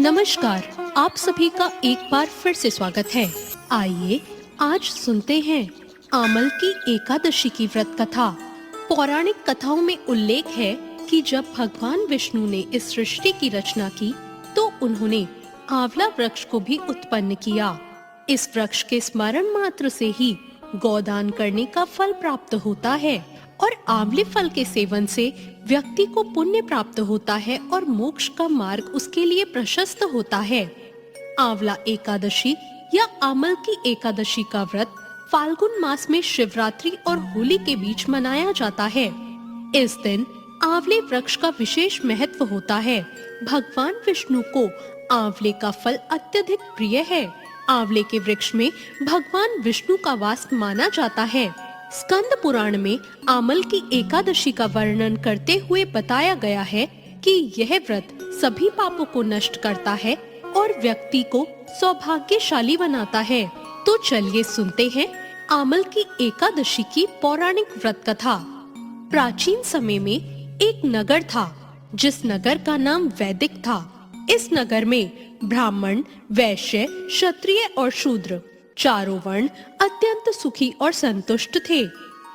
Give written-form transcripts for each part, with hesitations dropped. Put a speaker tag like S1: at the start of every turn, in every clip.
S1: नमस्कार, आप सभी का एक बार फिर से स्वागत है। आइए आज सुनते हैं आमल की एकादशी की व्रत कथा। पौराणिक कथाओं में उल्लेख है कि जब भगवान विष्णु ने इस सृष्टि की रचना की तो उन्होंने आंवला वृक्ष को भी उत्पन्न किया। इस वृक्ष के स्मरण मात्र से ही गोदान करने का फल प्राप्त होता है और आंवले फल के सेवन से व्यक्ति को पुण्य प्राप्त होता है और मोक्ष का मार्ग उसके लिए प्रशस्त होता है। आंवला एकादशी या आमल की एकादशी का व्रत फाल्गुन मास में शिवरात्रि और होली के बीच मनाया जाता है। इस दिन आंवले वृक्ष का विशेष महत्व होता है। भगवान विष्णु को आंवले का फल अत्यधिक प्रिय है। आंवले के वृक्ष में भगवान विष्णु का वास माना जाता है। स्कंद पुराण में आमल की एकादशी का वर्णन करते हुए बताया गया है कि यह व्रत सभी पापों को नष्ट करता है और व्यक्ति को सौभाग्यशाली बनाता है। तो चलिए सुनते हैं आमल की एकादशी की पौराणिक व्रत कथा। प्राचीन समय में एक नगर था जिस नगर का नाम वैदिक था। इस नगर में ब्राह्मण, वैश्य, क्षत्रिय और शूद्र चारों वर्ण अत्यंत सुखी और संतुष्ट थे।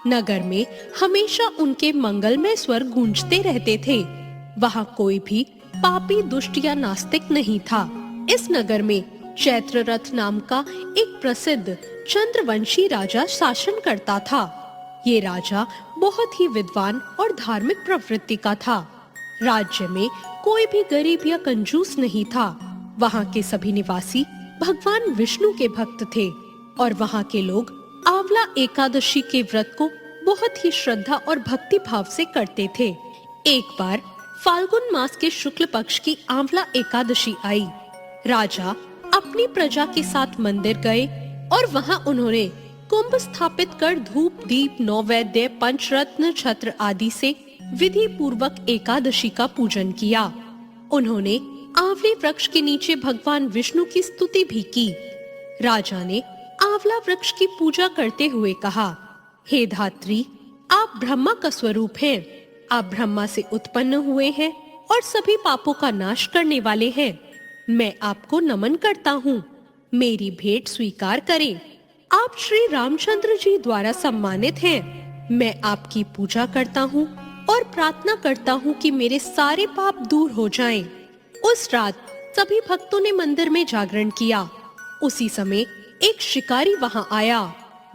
S1: नगर में हमेशा उनके मंगलमय स्वर गूंजते रहते थे। वहाँ कोई भी पापी, दुष्ट या नास्तिक नहीं था। इस नगर में चैत्ररथ नाम का एक प्रसिद्ध चंद्रवंशी राजा शासन करता था। ये राजा बहुत ही विद्वान और धार्मिक प्रवृत्ति का था। राज्य में कोई भी गरीब या कंजूस नहीं था। वहाँ के सभी निवासी भगवान विष्णु के भक्त थे और वहाँ के लोग आंवला एकादशी के व्रत को बहुत ही श्रद्धा और भक्ति भाव से करते थे। एक बार फाल्गुन मास के शुक्ल पक्ष की आंवला एकादशी आई। राजा अपनी प्रजा के साथ मंदिर गए और वहाँ उन्होंने कुंभ स्थापित कर धूप, दीप, नौवेद्य, पंचरत्न, छत्र आदि से विधि पूर्वक एकादशी का पूजन किया। उन्होंने आंवले वृक्ष के नीचे भगवान विष्णु की स्तुति भी की। राजा ने आंवला वृक्ष की पूजा करते हुए कहा, हे धात्री, आप ब्रह्मा का स्वरूप हैं। आप ब्रह्मा से उत्पन्न हुए हैं और सभी पापों का नाश करने वाले हैं। मैं आपको नमन करता हूँ। मेरी भेंट स्वीकार करें। आप श्री रामचंद्र जी द्वारा सम्मानित हैं। मैं आपकी पूजा करता हूँ और प्रार्थना करता हूँ कि मेरे सारे पाप दूर हो जाएं। उस रात सभी भक्तों ने मंदिर में जागरण किया। उसी समय एक शिकारी वहां आया।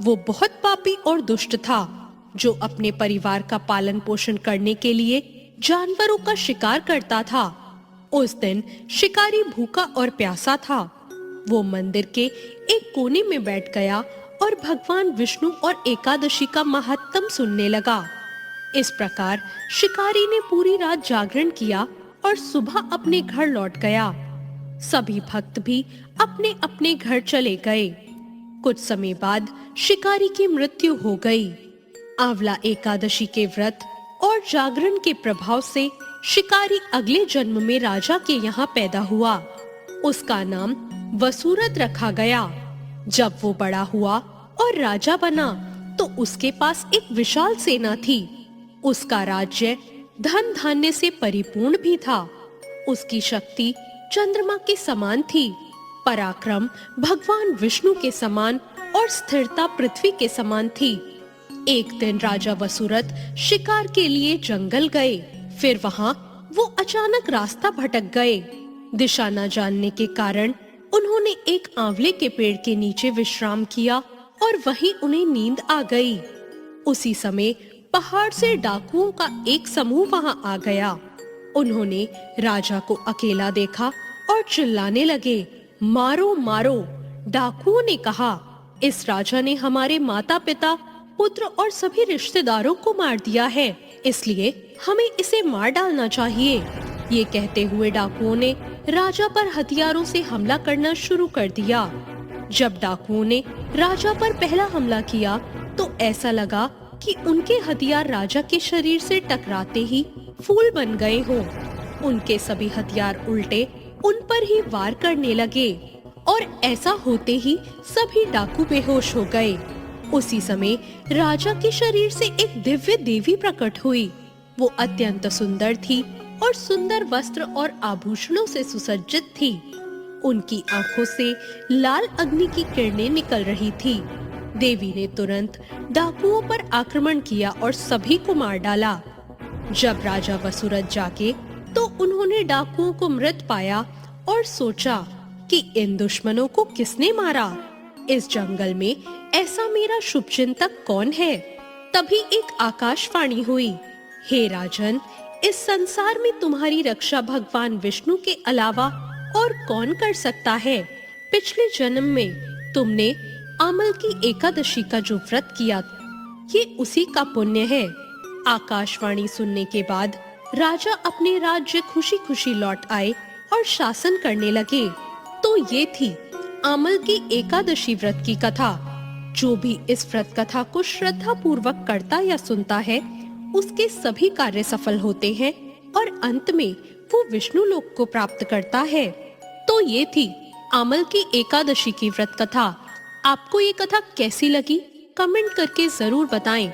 S1: वो बहुत पापी और दुष्ट था, जो अपने परिवार का पालन पोषण करने के लिए जानवरों का शिकार करता था। उस दिन शिकारी भूखा और प्यासा था। वो मंदिर के एक कोने में बैठ गया और भगवान विष्णु और एकादशी का महात्म सुनने लगा। इस प्रकार शिकारी ने पूरी रात जागरण किया और सुबह अपने घर लौट गया। सभी भक्त भी अपने अपने घर चले गए। कुछ समय बाद शिकारी की मृत्यु हो गई। आंवला एकादशी के व्रत और जागरण के प्रभाव से शिकारी अगले जन्म में राजा के यहाँ पैदा हुआ। उसका नाम वसुरथ रखा गया। जब वो बड़ा हुआ और राजा बना तो उसके पास एक विशाल सेना थी। उसका राज्य धन धान्य से परिपूर्ण भी था। उसकी शक्ति चंद्रमा के समान थी, पराक्रम भगवान विष्णु के समान और स्थिरता पृथ्वी के समान थी। एक दिन राजा वसुरथ शिकार के लिए जंगल गए। फिर वहां वो अचानक रास्ता भटक गए। दिशा न जानने के कारण उन्होंने एक आंवले के पेड़ के नीचे विश्राम किया और वहीं उन्हें नींद आ गई। उसी समय पहाड़ से डाकुओं का एक समूह वहां आ गया। उन्होंने राजा को अकेला देखा और चिल्लाने लगे, मारो मारो। डाकुओं ने कहा, इस राजा ने हमारे माता पिता, पुत्र और सभी रिश्तेदारों को मार दिया है, इसलिए हमें इसे मार डालना चाहिए। ये कहते हुए डाकुओं ने राजा पर हथियारों से हमला करना शुरू कर दिया। जब डाकुओं ने राजा पर पहला हमला किया तो ऐसा लगा कि उनके हथियार राजा के शरीर से टकराते ही फूल बन गए हों। उनके सभी हथियार उल्टे उन पर ही वार करने लगे और ऐसा होते ही सभी डाकू बेहोश हो गए। उसी समय राजा के शरीर से एक दिव्य देवी प्रकट हुई। वो अत्यंत सुंदर थी और सुंदर वस्त्र और आभूषणों से सुसज्जित थी। उनकी आंखों से लाल अग्नि की किरणें निकल रही थी। देवी ने तुरंत डाकुओं पर आक्रमण किया और सभी को मार डाला। जब राजा वसुरथ जागे तो उन्होंने डाकुओं को मृत पाया और सोचा कि इन दुश्मनों को किसने मारा। इस जंगल में ऐसा मेरा शुभचिंतक कौन है। तभी एक आकाशवाणी हुई, हे राजन, इस संसार में तुम्हारी रक्षा भगवान विष्णु के अलावा और कौन कर सकता है। पिछले जन्म में तुमने आमल की एकादशी का जो व्रत किया, ये उसी का पुण्य है। आकाशवाणी सुनने के बाद राजा अपने राज्य खुशी खुशी लौट आए और शासन करने लगे। तो ये थी आमल की एकादशी व्रत की कथा। जो भी इस व्रत कथा को श्रद्धा पूर्वक करता या सुनता है, उसके सभी कार्य सफल होते हैं और अंत में वो विष्णु लोक को प्राप्त करता है। तो ये थी आमल की एकादशी की व्रत कथा। आपको ये कथा कैसी लगी, कमेंट करके जरूर बताएं।